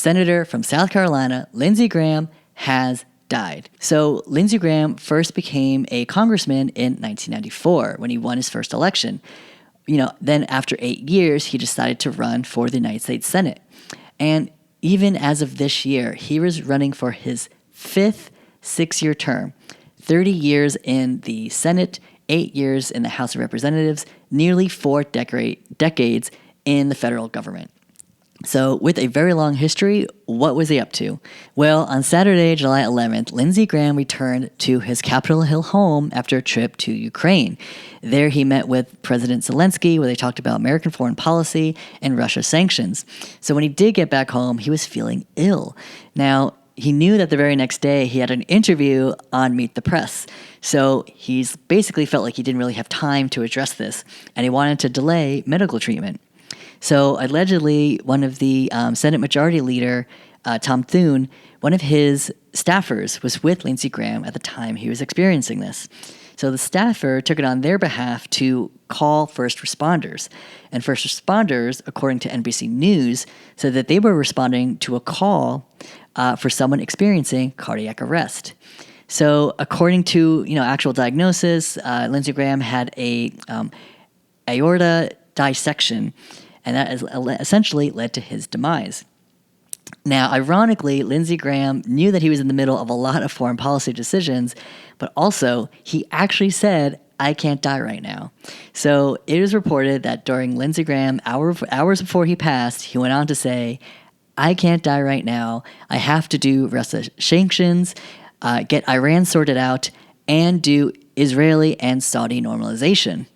Senator from South Carolina, Lindsey Graham, has died. So Lindsey Graham first became a congressman in 1994 when he won his first election. Then after 8 years, he decided to run for the United States Senate. And even as of this year, he was running for his fifth 6-year term, 30 years in the Senate, 8 years in the House of Representatives, nearly 4 decades in the federal government. So with a very long history, what was he up to? Well, on Saturday, July 11th, Lindsey Graham returned to his Capitol Hill home after a trip to Ukraine. There he met with President Zelensky, where they talked about American foreign policy and Russia sanctions. So when he did get back home, he was feeling ill. Now, he knew that the very next day he had an interview on Meet the Press. So he's basically felt like he didn't really have time to address this, and he wanted to delay medical treatment. So allegedly, one of the Senate Majority Leader, Tom Thune, one of his staffers was with Lindsey Graham at the time he was experiencing this. So the staffer took it on their behalf to call first responders. And first responders, according to NBC News, said that they were responding to a call for someone experiencing cardiac arrest. So according to actual diagnosis, Lindsey Graham had a aorta dissection, and that has essentially led to his demise. Now, ironically, Lindsey Graham knew that he was in the middle of a lot of foreign policy decisions, but also he actually said, "I can't die right now." So it is reported that during Lindsey Graham, hours before he passed, he went on to say, "I can't die right now. I have to do Russia sanctions, get Iran sorted out, and do Israeli and Saudi normalization."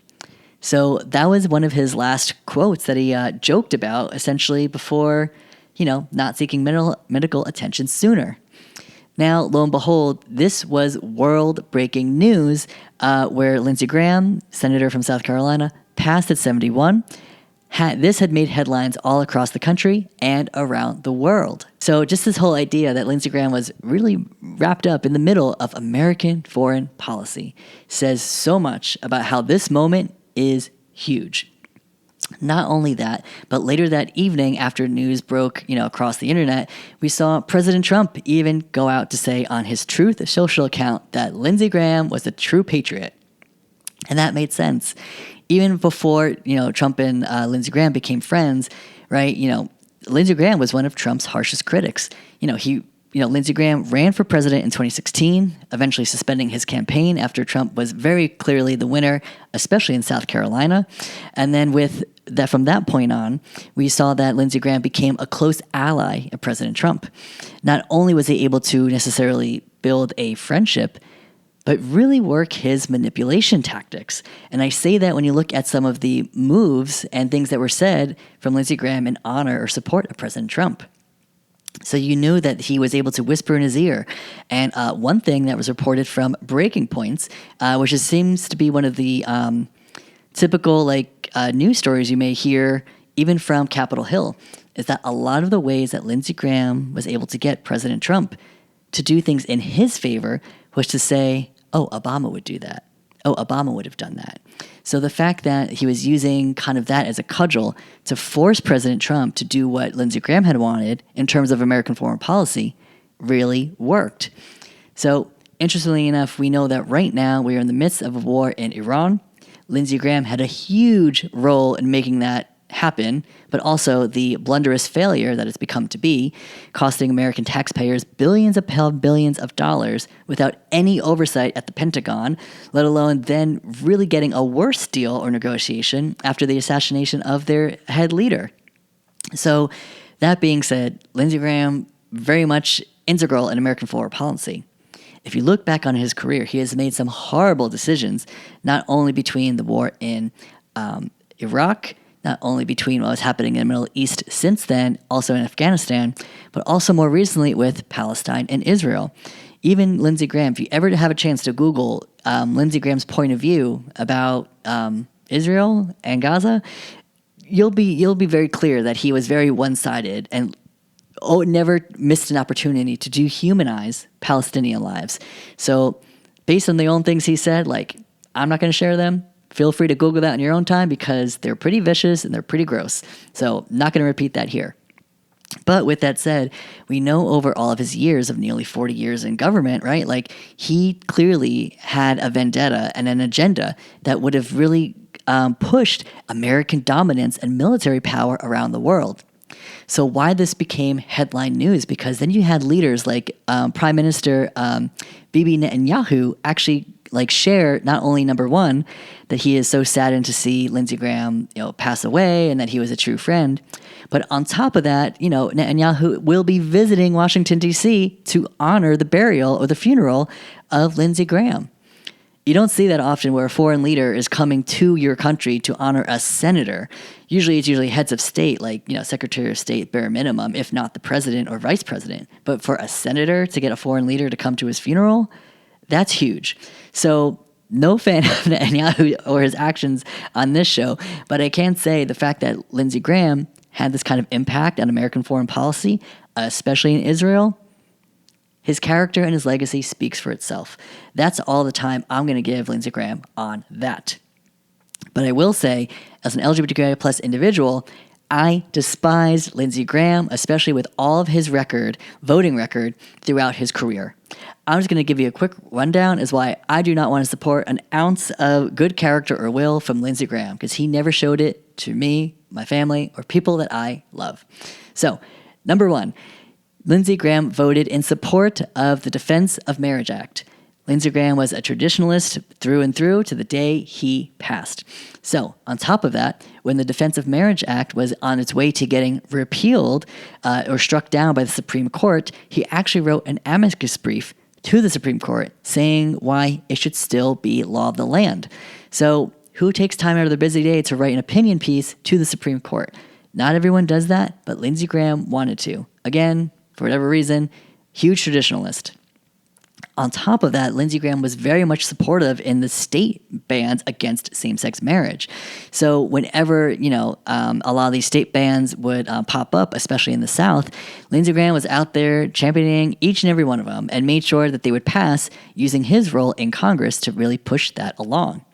So that was one of his last quotes that he joked about, essentially, before, not seeking medical attention sooner. Now, lo and behold, this was world-breaking news where Lindsey Graham, senator from South Carolina, passed at 71. This had made headlines all across the country and around the world. So just this whole idea that Lindsey Graham was really wrapped up in the middle of American foreign policy says so much about how this moment is huge. Not only that, but later that evening, after news broke, across the internet, we saw President Trump even go out to say on his Truth Social account that Lindsey Graham was a true patriot. And that made sense. Even before, Trump and Lindsey Graham became friends, right? Lindsey Graham was one of Trump's harshest critics. Lindsey Graham ran for president in 2016, eventually suspending his campaign after Trump was very clearly the winner, especially in South Carolina. And then from that point on, we saw that Lindsey Graham became a close ally of President Trump. Not only was he able to necessarily build a friendship, but really work his manipulation tactics. And I say that when you look at some of the moves and things that were said from Lindsey Graham in honor or support of President Trump. So you knew that he was able to whisper in his ear. And one thing that was reported from Breaking Points, which seems to be one of the typical news stories you may hear even from Capitol Hill, is that a lot of the ways that Lindsey Graham was able to get President Trump to do things in his favor was to say, "Oh, Obama would do that. Oh, Obama would have done that." So the fact that he was using kind of that as a cudgel to force President Trump to do what Lindsey Graham had wanted in terms of American foreign policy really worked. So interestingly enough, we know that right now we are in the midst of a war in Iran. Lindsey Graham had a huge role in making that happen, but also the blunderous failure that it's become to be, costing American taxpayers billions of dollars without any oversight at the Pentagon, let alone then really getting a worse deal or negotiation after the assassination of their head leader. So that being said, Lindsey Graham, very much integral in American foreign policy. If you look back on his career, he has made some horrible decisions, not only between the war in Iraq, not only between what was happening in the Middle East since then, also in Afghanistan, but also more recently with Palestine and Israel. Even Lindsey Graham, if you ever have a chance to Google Lindsey Graham's point of view about Israel and Gaza, you'll be very clear that he was very one-sided and never missed an opportunity to dehumanize Palestinian lives. So based on the own things he said, I'm not going to share them. Feel free to Google that in your own time because they're pretty vicious and they're pretty gross. So not going to repeat that here. But with that said, we know over all of his years of nearly 40 years in government, right? Like he clearly had a vendetta and an agenda that would have really pushed American dominance and military power around the world. So why this became headline news? Because then you had leaders like Prime Minister Bibi Netanyahu actually like share not only number one that he is so saddened to see Lindsey Graham pass away and that he was a true friend, but on top of that, Netanyahu will be visiting Washington D.C. to honor the burial or the funeral of Lindsey Graham. You don't see that often where a foreign leader is coming to your country to honor a senator. Usually it's heads of state, like, Secretary of State, bare minimum, if not the president or vice president. But for a senator to get a foreign leader to come to his funeral, that's huge. So no fan of Netanyahu or his actions on this show, but I can say the fact that Lindsey Graham had this kind of impact on American foreign policy, especially in Israel, his character and his legacy speaks for itself. That's all the time I'm going to give Lindsey Graham on that. But I will say, as an LGBTQI plus individual, I despise Lindsey Graham, especially with all of his voting record throughout his career. I'm just going to give you a quick rundown as why I do not want to support an ounce of good character or will from Lindsey Graham, because he never showed it to me, my family, or people that I love. So, number one, Lindsey Graham voted in support of the Defense of Marriage Act. Lindsey Graham was a traditionalist through and through to the day he passed. So, on top of that, when the Defense of Marriage Act was on its way to getting repealed or struck down by the Supreme Court, he actually wrote an amicus brief to the Supreme Court saying why it should still be law of the land. So, who takes time out of their busy day to write an opinion piece to the Supreme Court? Not everyone does that, but Lindsey Graham wanted to. Again, for whatever reason, huge traditionalist. On top of that, Lindsey Graham was very much supportive in the state bans against same-sex marriage. So whenever, a lot of these state bans would pop up, especially in the South, Lindsey Graham was out there championing each and every one of them and made sure that they would pass using his role in Congress to really push that along.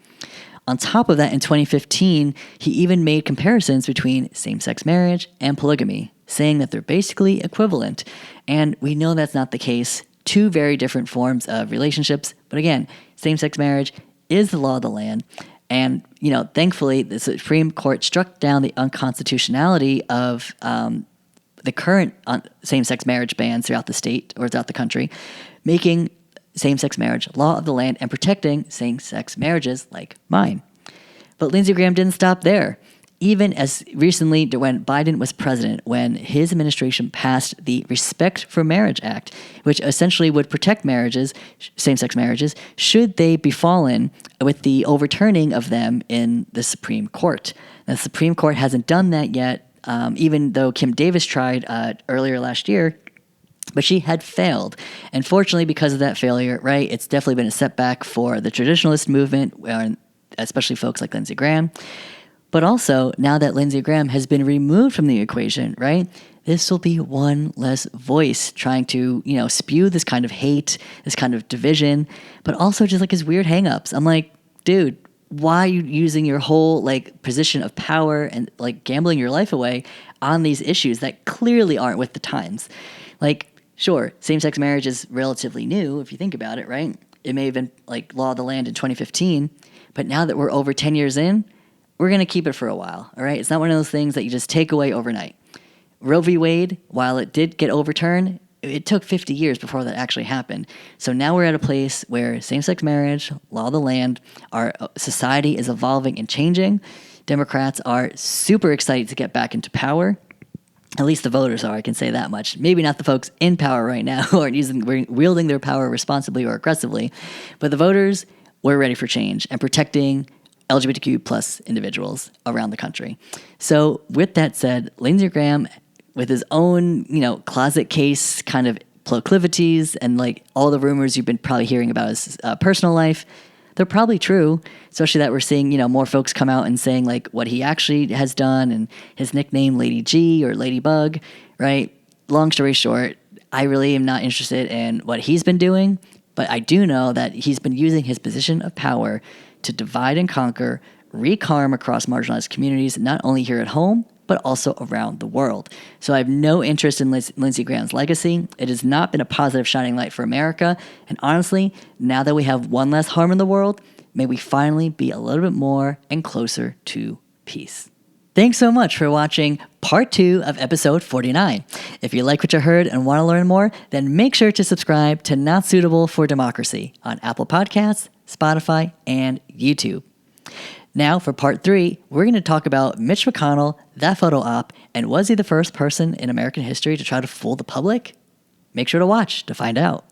On top of that, in 2015, he even made comparisons between same-sex marriage and polygamy, saying that they're basically equivalent. And we know that's not the case. Two very different forms of relationships. But again, same-sex marriage is the law of the land. And, thankfully, the Supreme Court struck down the unconstitutionality of the current same-sex marriage bans throughout the state or throughout the country, making same-sex marriage law of the land and protecting same-sex marriages like mine. But Lindsey Graham didn't stop there. Even as recently when Biden was president, when his administration passed the Respect for Marriage Act, which essentially would protect marriages, same-sex marriages, should they befallen with the overturning of them in the Supreme Court. Now, the Supreme Court hasn't done that yet, even though Kim Davis tried earlier last year, but she had failed. And fortunately, because of that failure, right, it's definitely been a setback for the traditionalist movement, especially folks like Lindsey Graham. But also, now that Lindsey Graham has been removed from the equation, right, this will be one less voice trying to, spew this kind of hate, this kind of division, but also just like his weird hangups. I'm like, dude, why are you using your whole position of power and gambling your life away on these issues that clearly aren't with the times? Sure, same-sex marriage is relatively new if you think about it, right? It may have been law of the land in 2015, but now that we're over 10 years in, we're going to keep it for a while, all right? It's not one of those things that you just take away overnight. Roe v. Wade, while it did get overturned, it took 50 years before that actually happened. So now we're at a place where same-sex marriage, law of the land, our society is evolving and changing. Democrats are super excited to get back into power. At least the voters are, I can say that much. Maybe not the folks in power right now who aren't wielding their power responsibly or aggressively, but the voters, we're ready for change and protecting LGBTQ plus individuals around the country. So with that said, Lindsey Graham, with his own, closet case kind of proclivities and all the rumors you've been probably hearing about his personal life, they're probably true, especially that we're seeing, more folks come out and saying what he actually has done and his nickname Lady G or Ladybug, right? Long story short, I really am not interested in what he's been doing, but I do know that he's been using his position of power to divide and conquer, wreak harm across marginalized communities, not only here at home, but also around the world. So I have no interest in Lindsey Graham's legacy. It has not been a positive shining light for America. And honestly, now that we have one less harm in the world, may we finally be a little bit more and closer to peace. Thanks so much for watching part 2 of episode 49. If you like what you heard and want to learn more, then make sure to subscribe to Not Suitable for Democracy on Apple Podcasts, Spotify, and YouTube. Now for part 3, we're going to talk about Mitch McConnell, that photo op, and was he the first person in American history to try to fool the public? Make sure to watch to find out.